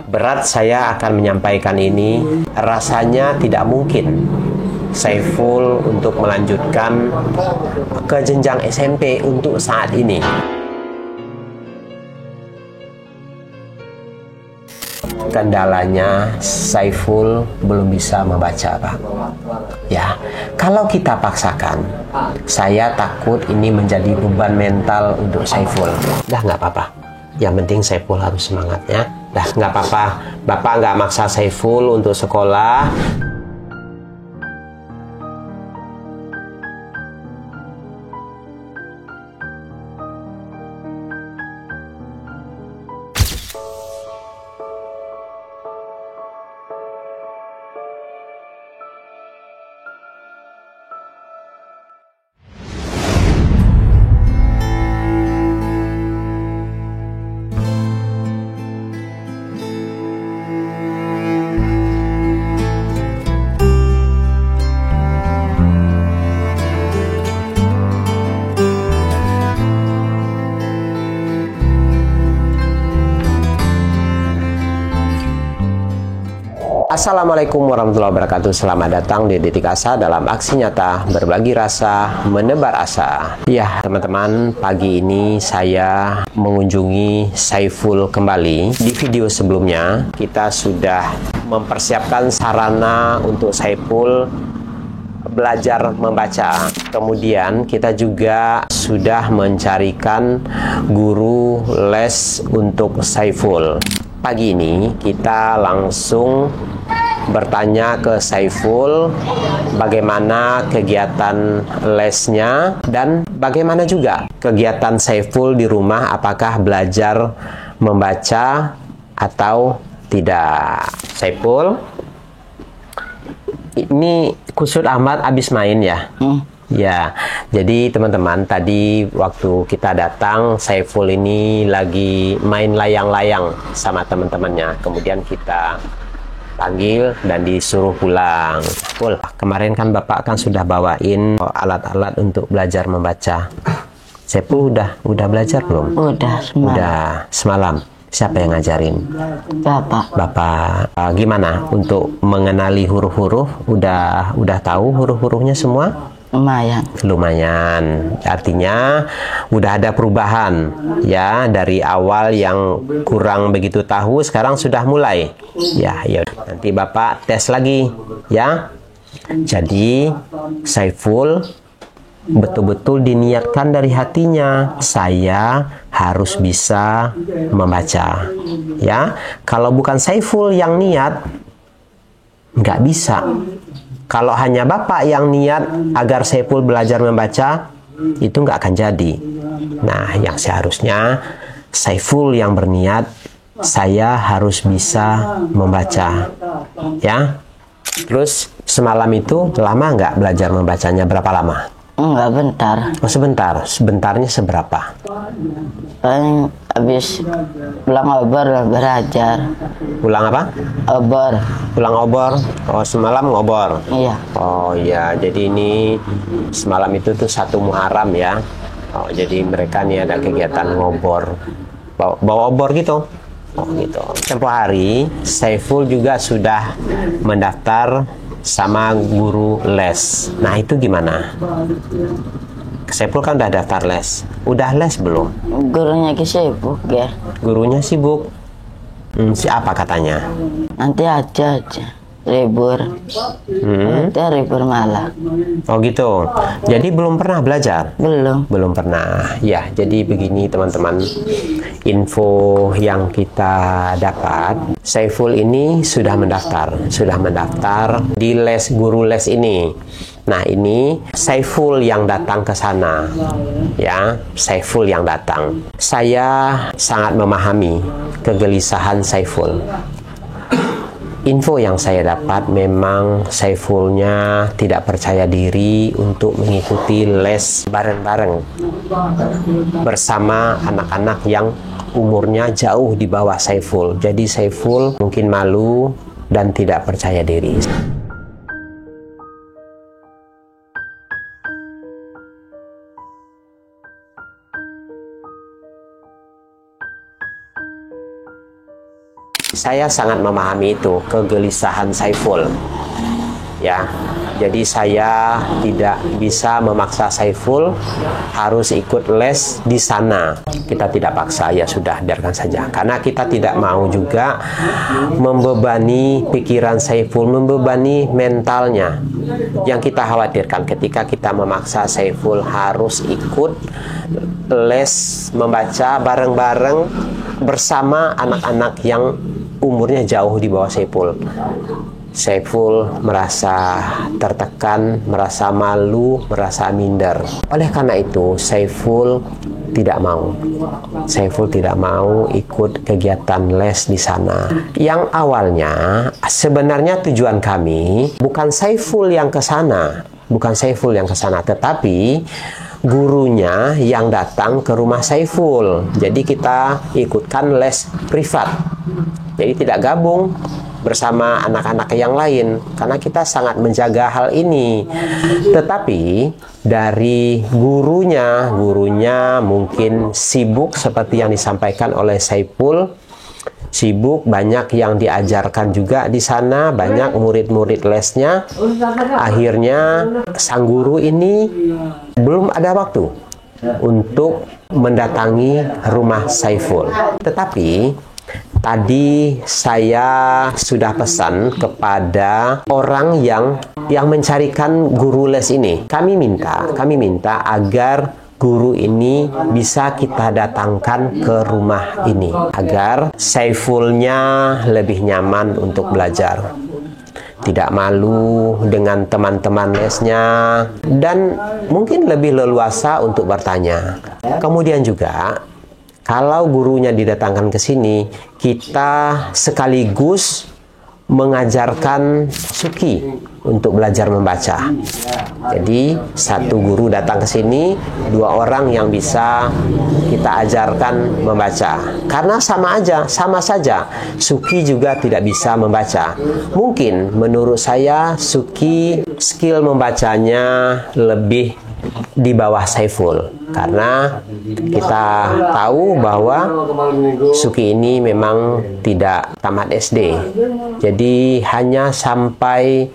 Berat saya akan menyampaikan ini, rasanya tidak mungkin Saiful untuk melanjutkan ke jenjang SMP untuk saat ini. Kendalanya Saiful belum bisa membaca, Pak. Ya, kalau kita paksakan, saya takut ini menjadi beban mental untuk Saiful. Dah nggak apa-apa. Yang penting Saiful harus semangat ya. Dah nggak apa-apa. Bapak nggak maksa Saiful untuk sekolah. Assalamualaikum warahmatullahi wabarakatuh. Selamat datang di Detik Asa dalam aksi nyata berbagi rasa, menebar asa. Ya teman-teman, pagi ini saya mengunjungi Saiful kembali. Di video sebelumnya kita sudah mempersiapkan sarana untuk Saiful belajar membaca. Kemudian kita juga sudah mencarikan guru les untuk Saiful. Pagi ini kita langsung bertanya ke Saiful bagaimana kegiatan lesnya dan bagaimana juga kegiatan Saiful di rumah, apakah belajar membaca atau tidak. Saiful, ini Kusut Ahmad habis main ya? Ya, jadi teman-teman, tadi waktu kita datang, Saiful ini lagi main layang-layang sama teman-temannya. Kemudian kita panggil dan disuruh pulang. Ful, kemarin kan Bapak kan sudah bawain alat-alat untuk belajar membaca. Saiful udah belajar belum? Udah semalam. Udah semalam. Siapa yang ngajarin? Bapak. Bapak. Gimana untuk mengenali huruf-huruf? Udah tahu huruf-hurufnya semua? Lumayan. Artinya udah ada perubahan ya, dari awal yang kurang begitu tahu sekarang sudah mulai. Ya. Nanti Bapak tes lagi ya. Jadi Saiful betul-betul diniatkan dari hatinya, saya harus bisa membaca. Ya. Kalau bukan Saiful yang niat, nggak bisa. Kalau hanya Bapak yang niat agar Saiful belajar membaca, itu nggak akan jadi. Nah, yang seharusnya Saiful yang berniat, saya harus bisa membaca. Ya. Terus semalam itu lama nggak belajar membacanya? Berapa lama? Enggak, bentar. Oh, sebentar. Sebentarnya seberapa? Paling habis pulang obor belajar. Pulang apa? Obor. Pulang obor. Oh, semalam ngobor. Iya. Oh iya, jadi ini semalam itu tuh 1 Muharram ya. Oh, jadi mereka nih ada kegiatan ngobor. Bawa obor gitu. Oh gitu. Tempo hari Saiful juga sudah mendaftar sama guru les. Nah, itu gimana? Saiful kan udah daftar les. Udah les belum? Gurunya sibuk ya. Gurunya sibuk. Siapa katanya? Nanti aja libur. Nanti libur malah. Oh gitu. Jadi belum pernah belajar? Belum pernah. Ya, jadi begini teman-teman. Info yang kita dapat, Saiful ini sudah mendaftar di les guru les ini. Nah, ini Saiful yang datang ke sana. Ya, Saiful yang datang. Saya sangat memahami kegelisahan Saiful. Info yang saya dapat, memang Saifulnya tidak percaya diri untuk mengikuti les bareng-bareng bersama anak-anak yang umurnya jauh di bawah Saiful. Jadi Saiful mungkin malu dan tidak percaya diri. Saya sangat memahami itu, kegelisahan Saiful. Ya, jadi saya tidak bisa memaksa Saiful harus ikut les di sana. Kita tidak paksa, ya sudah, biarkan saja. Karena kita tidak mau juga membebani pikiran Saiful, membebani mentalnya. Yang kita khawatirkan ketika kita memaksa Saiful harus ikut les membaca bareng-bareng bersama anak-anak yang umurnya jauh di bawah Saiful. Saiful merasa tertekan, merasa malu, merasa minder. Oleh karena itu, Saiful tidak mau. Saiful tidak mau ikut kegiatan les di sana. Yang awalnya sebenarnya tujuan kami bukan Saiful yang ke sana, tetapi gurunya yang datang ke rumah Saiful. Jadi kita ikutkan les privat. Jadi tidak gabung bersama anak-anak yang lain, karena kita sangat menjaga hal ini. Tetapi dari gurunya mungkin sibuk seperti yang disampaikan oleh Saiful, sibuk, banyak yang diajarkan juga di sana, banyak murid-murid lesnya. Akhirnya sang guru ini belum ada waktu untuk mendatangi rumah Saiful. Tetapi tadi saya sudah pesan kepada orang yang mencarikan guru les ini. Kami minta agar guru ini bisa kita datangkan ke rumah ini agar Saifulnya lebih nyaman untuk belajar, tidak malu dengan teman-teman lesnya, dan mungkin lebih leluasa untuk bertanya. Kemudian juga kalau gurunya didatangkan ke sini, kita sekaligus mengajarkan Suki untuk belajar membaca. Jadi satu guru datang ke sini, 2 orang yang bisa kita ajarkan membaca. Karena sama saja, Suki juga tidak bisa membaca. Mungkin menurut saya Suki skill membacanya lebih di bawah Saiful, karena kita tahu bahwa Suki ini memang tidak tamat SD, jadi hanya sampai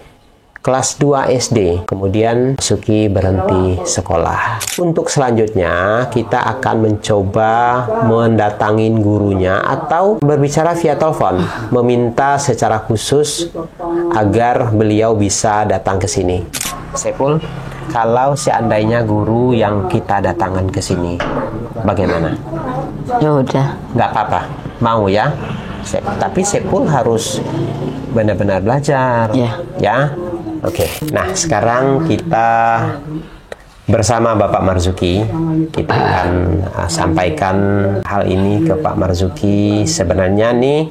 kelas 2 SD, kemudian Suki berhenti sekolah. Untuk selanjutnya kita akan mencoba mendatangin gurunya atau berbicara via telepon, meminta secara khusus agar beliau bisa datang ke sini. Saiful, kalau seandainya guru yang kita datangkan ke sini, bagaimana? Ya udah. Nggak apa-apa, mau ya? Tapi Saiful harus benar-benar belajar. Ya? Oke. Nah, sekarang kita bersama Bapak Marzuki, kita akan sampaikan hal ini ke Pak Marzuki. Sebenarnya nih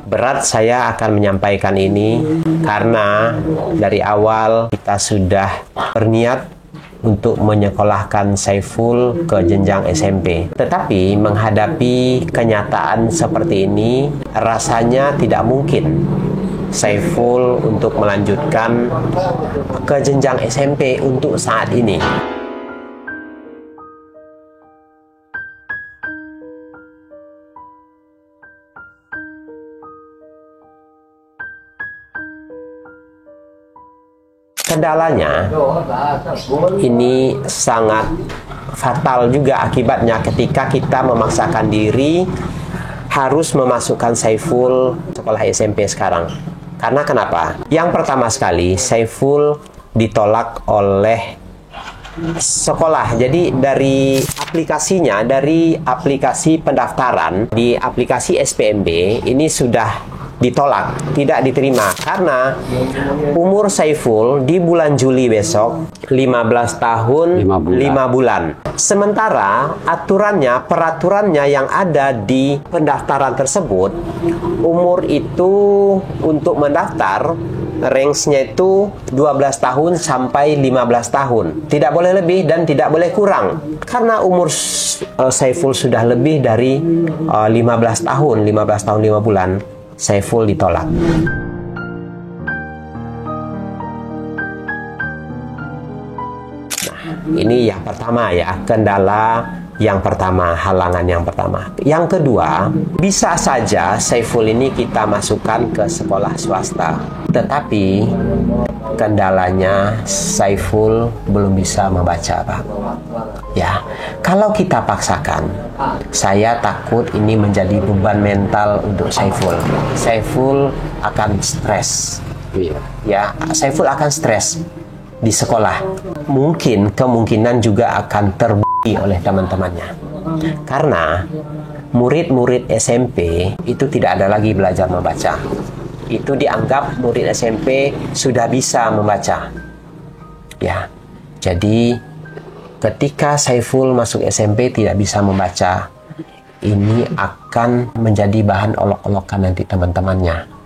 berat saya akan menyampaikan ini karena dari awal kita sudah berniat untuk menyekolahkan Saiful ke jenjang SMP. Tetapi menghadapi kenyataan seperti ini rasanya tidak mungkin Saiful untuk melanjutkan ke jenjang SMP untuk saat ini. Kendalanya ini sangat fatal juga akibatnya ketika kita memaksakan diri harus memasukkan Saiful sekolah SMP sekarang. Karena kenapa? Yang pertama sekali, Saiful ditolak oleh sekolah. Jadi dari aplikasinya, dari aplikasi pendaftaran di aplikasi SPMB ini sudah ditolak, tidak diterima karena umur Saiful di bulan Juli besok 15 tahun 5 bulan. Sementara peraturannya yang ada di pendaftaran tersebut, umur itu untuk mendaftar range-nya itu 12 tahun sampai 15 tahun. Tidak boleh lebih dan tidak boleh kurang. Karena umur Saiful sudah lebih dari 15 tahun 5 bulan. Saiful ditolak. Nah, ini yang pertama ya, kendala Yang pertama, halangan yang pertama. Yang kedua, bisa saja Saiful ini kita masukkan ke sekolah swasta. Tetapi kendalanya Saiful belum bisa membaca, Pak. Ya, kalau kita paksakan, saya takut ini menjadi beban mental untuk Saiful. Saiful akan stres. Ya, Saiful akan stres di sekolah. Mungkin kemungkinan juga akan terbuli oleh teman-temannya. Karena murid-murid SMP itu tidak ada lagi belajar membaca. Itu dianggap murid SMP sudah bisa membaca. Ya. Jadi ketika Saiful masuk SMP tidak bisa membaca, ini akan menjadi bahan olok-olokan nanti teman-temannya.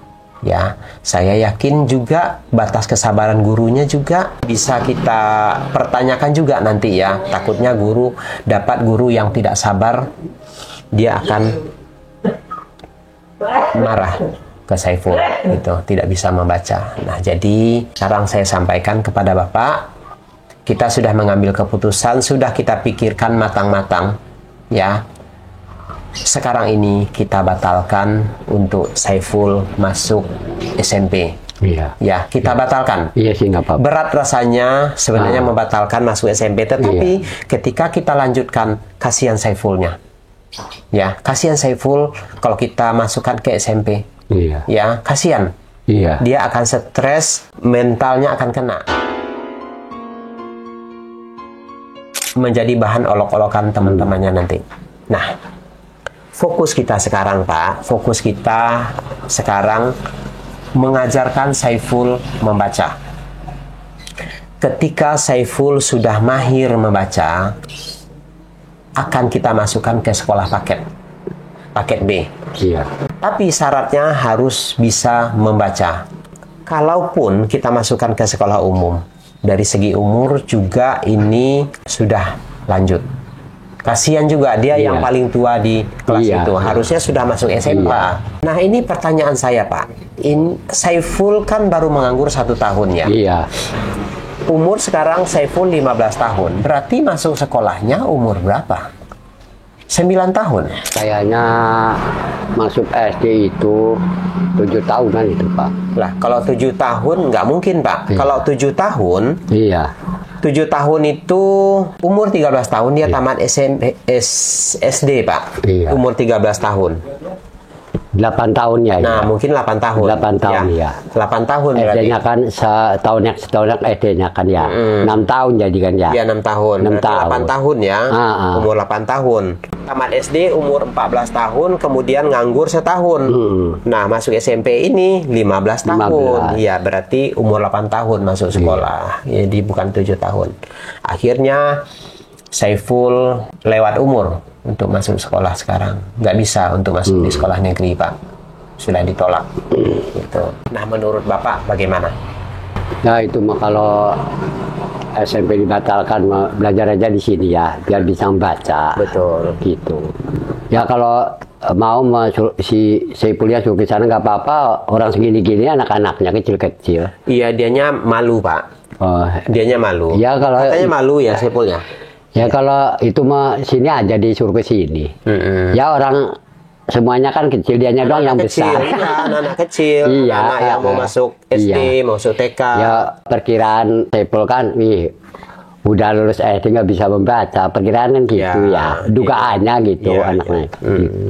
Ya, saya yakin juga batas kesabaran gurunya juga bisa kita pertanyakan juga nanti ya. Takutnya dapat guru yang tidak sabar, dia akan marah ke Saiful, gitu, tidak bisa membaca. Nah, jadi sekarang saya sampaikan kepada Bapak, kita sudah mengambil keputusan, sudah kita pikirkan matang-matang, ya. Sekarang ini kita batalkan untuk Saiful masuk SMP. Iya. Ya, kita batalkan. Iya sih, nggak apa-apa. Berat rasanya sebenarnya membatalkan masuk SMP, tetapi ketika kita lanjutkan, kasihan Saifulnya. Ya, kasihan Saiful kalau kita masukkan ke SMP. Iya. Ya, kasihan. Iya. Dia akan stres, mentalnya akan kena. Menjadi bahan olok-olokan teman-temannya nanti. Nah, fokus kita sekarang, Pak, fokus kita sekarang mengajarkan Saiful membaca. Ketika Saiful sudah mahir membaca, akan kita masukkan ke sekolah paket B. Iya. Tapi syaratnya harus bisa membaca. Kalaupun kita masukkan ke sekolah umum, dari segi umur juga ini sudah lanjut. Kasihan juga dia yang paling tua di kelas itu. Harusnya sudah masuk SMA. Nah, ini pertanyaan saya, Pak. Saiful kan baru menganggur 1 tahun ya. Iya. Umur sekarang Saiful 15 tahun. Berarti masuk sekolahnya umur berapa? 9 tahun. Kayaknya masuk SD itu 7 tahunan itu, Pak. Lah, kalau 7 tahun nggak mungkin, Pak. Kalau 7 tahun, 7 tahun itu umur 13 tahun dia tamat SD, Pak. Iya. Umur 13 tahun. 8 tahun ya. Nah, mungkin 8 tahun. 8 tahun ya. 8 tahun berarti. SD-nya kan setahun SD-nya kan ya. 6 tahun jadi kan ya. Ya, 6 tahun. 6 tahun. 8 tahun ya. Umur 8 tahun. Tamat SD umur 14 tahun, kemudian nganggur setahun. Nah, masuk SMP ini 15 tahun. Iya, berarti umur 8 tahun masuk sekolah. Jadi bukan 7 tahun. Akhirnya Saiful lewat umur untuk masuk sekolah sekarang. Nggak bisa untuk masuk di sekolah negeri, Pak. Sudah ditolak. Gitu. Nah, menurut Bapak bagaimana? Nah, itu mah kalau SMP dibatalkan, belajar aja di sini ya, biar bisa membaca. Betul. Gitu. Ya kalau mau si Saifulnya suruh ke sana nggak apa-apa. Orang segini-gini anak-anaknya kecil-kecil. Iya, dianya malu, Pak. Oh, dianya malu. Ya kalau katanya malu ya Saifulnya. Ya kalau itu mah sini aja disuruh ke sini. Ya orang semuanya kan kecil, dianya doang yang kecil, besar. Iya, anak-anak kecil, Iya, anak yang mau masuk SD, mau masuk TK. Ya perkiraan Saiful kan, udah lulus SD nggak bisa membaca, perkiraan kan gitu ya, dugaannya gitu anaknya.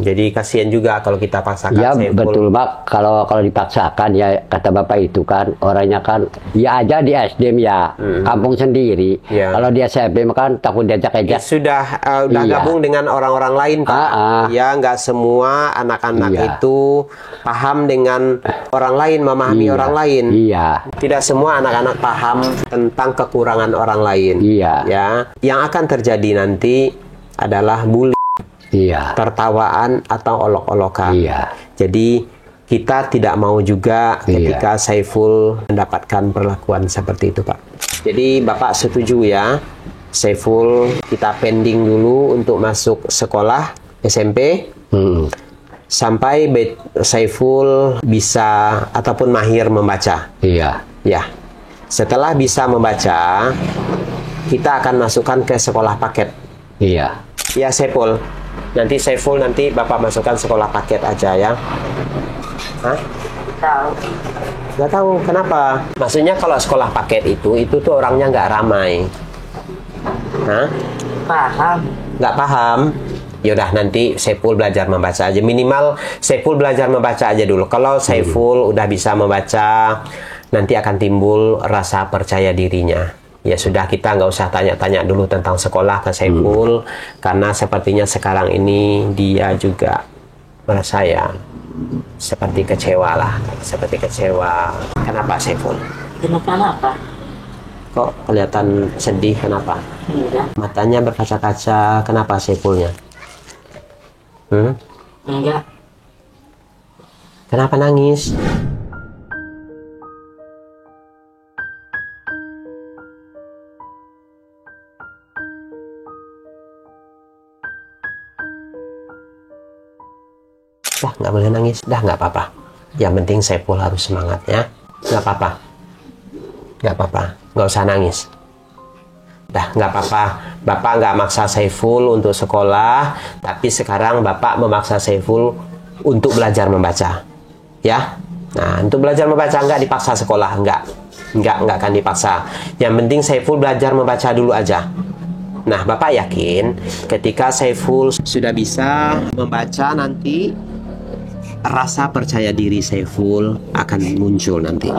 Jadi kasihan juga kalau kita paksakan. Ya Saiful. betul, Pak. Kalau dipaksakan ya kata Bapak itu kan orangnya kan ya aja di SD ya, kampung sendiri. Kalau dia SMP kan takut diajak-ajak. Sudah gabung dengan orang-orang lain, Pak. Ya, nggak semua anak-anak itu paham dengan orang lain, memahami orang lain. Iya. Tidak semua anak-anak paham tentang kekurangan orang lain. Iya. Ya, yang akan terjadi nanti adalah bully, tertawaan atau olok-olokan. Iya. Jadi kita tidak mau juga ketika Saiful mendapatkan perlakuan seperti itu, Pak. Jadi Bapak setuju ya, Saiful kita pending dulu untuk masuk sekolah SMP sampai Saiful bisa ataupun mahir membaca. Iya. Ya. Setelah bisa membaca, kita akan masukkan ke sekolah paket. Iya. Ya Saiful, nanti Saiful nanti Bapak masukkan sekolah paket aja ya. Hah? Tahu. Nggak tahu kenapa? Maksudnya kalau sekolah paket itu tuh orangnya nggak ramai. Hah? Paham. Nggak paham? Yaudah nanti Saiful belajar membaca aja. Minimal Saiful belajar membaca aja dulu. Kalau Saiful udah bisa membaca, nanti akan timbul rasa percaya dirinya. Ya sudah, kita nggak usah tanya-tanya dulu tentang sekolah ke Saiful, karena sepertinya sekarang ini dia juga merasa ya seperti kecewa lah, seperti kecewa. Kenapa Saiful? Kenapa? Kok kelihatan sedih? Kenapa? Enggak. Matanya berkaca-kaca. Kenapa Saifulnya? Enggak. Kenapa nangis? Dah nggak boleh nangis, dah nggak apa-apa. Yang penting Saiful harus semangat ya. Nggak apa-apa, nggak apa-apa, nggak usah nangis. Dah nggak apa-apa. Bapak nggak maksa Saiful untuk sekolah, tapi sekarang Bapak memaksa Saiful untuk belajar membaca, ya. Nah, untuk belajar membaca nggak dipaksa sekolah, nggak akan dipaksa. Yang penting Saiful belajar membaca dulu aja. Nah, Bapak yakin ketika Saiful sudah bisa membaca nanti, rasa percaya diri Saiful akan muncul nanti.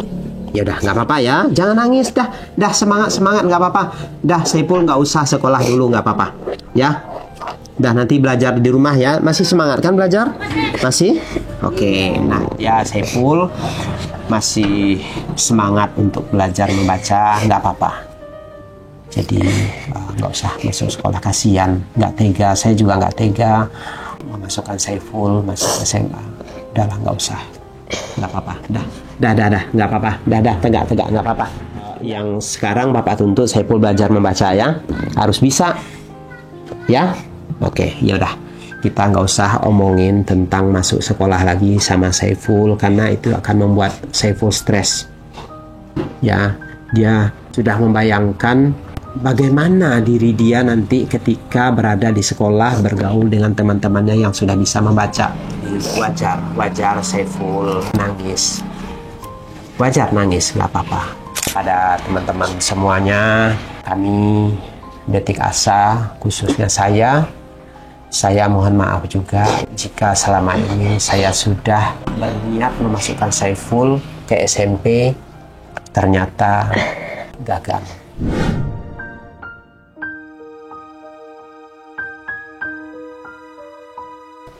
Ya udah nggak apa-apa ya, jangan nangis, dah semangat nggak apa-apa. Dah Saiful nggak usah sekolah dulu, nggak apa-apa ya. Dah nanti belajar di rumah ya. Masih semangat kan belajar? Masih? Oke, nah ya Saiful masih semangat untuk belajar membaca, nggak apa-apa. Jadi nggak usah masuk sekolah, kasihan, nggak tega. Saya juga nggak tega memasukkan Saiful masuk SMA. Udahlah nggak usah, nggak apa-apa. Dah nggak apa-apa. Tegak nggak apa-apa. Yang sekarang Bapak tuntut Saiful belajar membaca ya, harus bisa ya. Oke, yaudah kita nggak usah omongin tentang masuk sekolah lagi sama Saiful, karena itu akan membuat Saiful stres ya. Dia sudah membayangkan bagaimana diri dia nanti ketika berada di sekolah bergaul dengan teman-temannya yang sudah bisa membaca. Wajar Saiful nangis. Wajar nangis, nggak apa-apa. Pada teman-teman semuanya, kami Detik Asa, khususnya saya mohon maaf juga jika selama ini saya sudah berniat memasukkan Saiful ke SMP, ternyata gagal.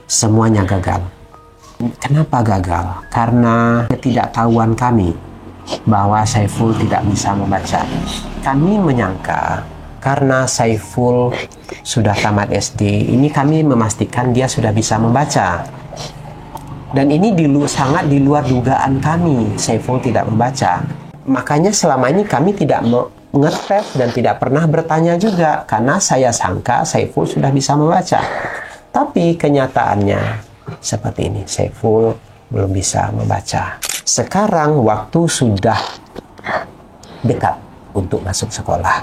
Semuanya gagal. Kenapa gagal? Karena ketidaktahuan kami bahwa Saiful tidak bisa membaca. Kami menyangka karena Saiful sudah tamat SD, ini kami memastikan dia sudah bisa membaca. Dan ini sangat di luar dugaan kami, Saiful tidak membaca. Makanya selama ini kami tidak ngetes dan tidak pernah bertanya juga, karena saya sangka Saiful sudah bisa membaca. Tapi kenyataannya seperti ini, Saiful belum bisa membaca. Sekarang waktu sudah dekat untuk masuk sekolah.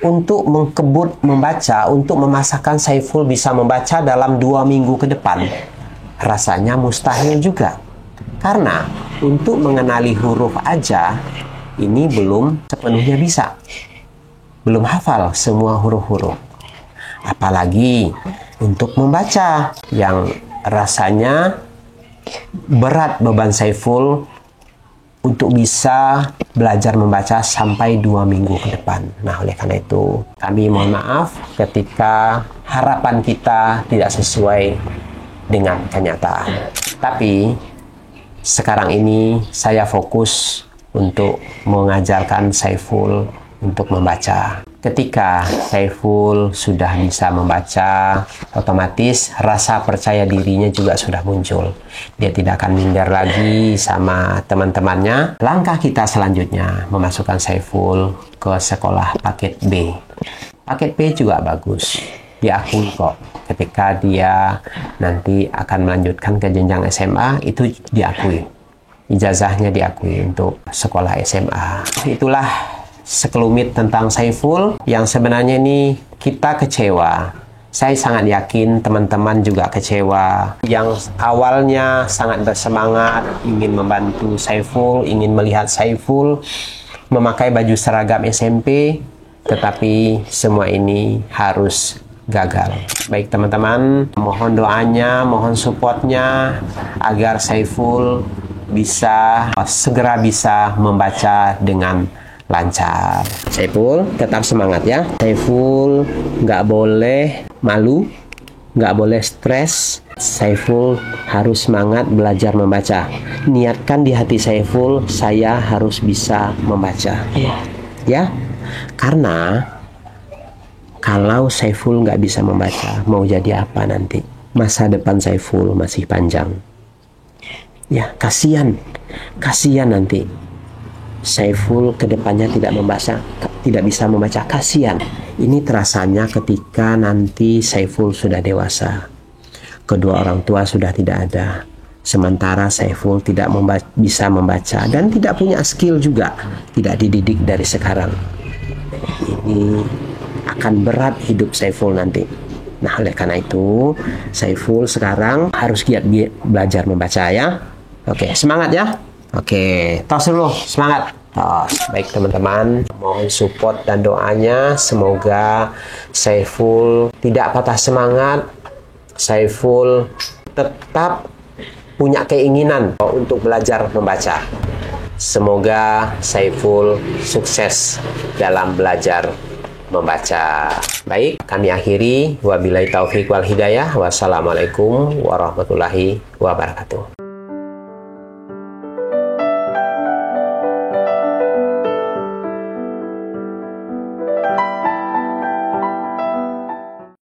Untuk mengkebut membaca, untuk memasakkan Saiful bisa membaca dalam 2 minggu ke depan, rasanya mustahil juga. Karena untuk mengenali huruf aja, ini belum sepenuhnya bisa. Belum hafal semua huruf-huruf. Apalagi untuk membaca yang rasanya berat beban Saiful untuk bisa belajar membaca sampai 2 minggu ke depan. Nah, oleh karena itu kami mohon maaf ketika harapan kita tidak sesuai dengan kenyataan. Tapi sekarang ini saya fokus untuk mengajarkan Saiful untuk membaca. Ketika Saiful sudah bisa membaca, otomatis rasa percaya dirinya juga sudah muncul. Dia tidak akan minder lagi sama teman-temannya. Langkah kita selanjutnya memasukkan Saiful ke sekolah paket B. Paket B juga bagus, diakui kok. Ketika dia nanti akan melanjutkan ke jenjang SMA, itu diakui. Ijazahnya diakui untuk sekolah SMA. Itulah sekelumit tentang Saiful yang sebenarnya ini kita kecewa Saya sangat yakin teman-teman juga kecewa. Yang awalnya sangat bersemangat, ingin membantu Saiful, ingin melihat Saiful memakai baju seragam SMP, tetapi semua ini harus gagal. Baik teman-teman, mohon doanya, mohon supportnya agar Saiful segera bisa membaca dengan lancar. Saiful tetap semangat ya. Saiful nggak boleh malu, nggak boleh stres. Saiful harus semangat belajar membaca. Niatkan di hati Saiful, saya harus bisa membaca. Ya, karena kalau Saiful nggak bisa membaca, mau jadi apa nanti? Masa depan Saiful masih panjang. Ya, kasihan nanti Saiful kedepannya tidak bisa membaca, kasihan. Ini terasanya ketika nanti Saiful sudah dewasa, kedua orang tua sudah tidak ada, sementara Saiful tidak bisa membaca dan tidak punya skill juga, tidak dididik dari sekarang. Ini akan berat hidup Saiful nanti. Nah, oleh karena itu Saiful sekarang harus giat belajar membaca ya. Oke, semangat ya. Oke, tos dulu, semangat. Tos. Baik teman-teman, mohon support dan doanya. Semoga Saiful tidak patah semangat. Saiful tetap punya keinginan untuk belajar membaca. Semoga Saiful sukses dalam belajar membaca. Baik, kami akhiri. Wabillahi taufiq wal hidayah. Wassalamualaikum warahmatullahi wabarakatuh.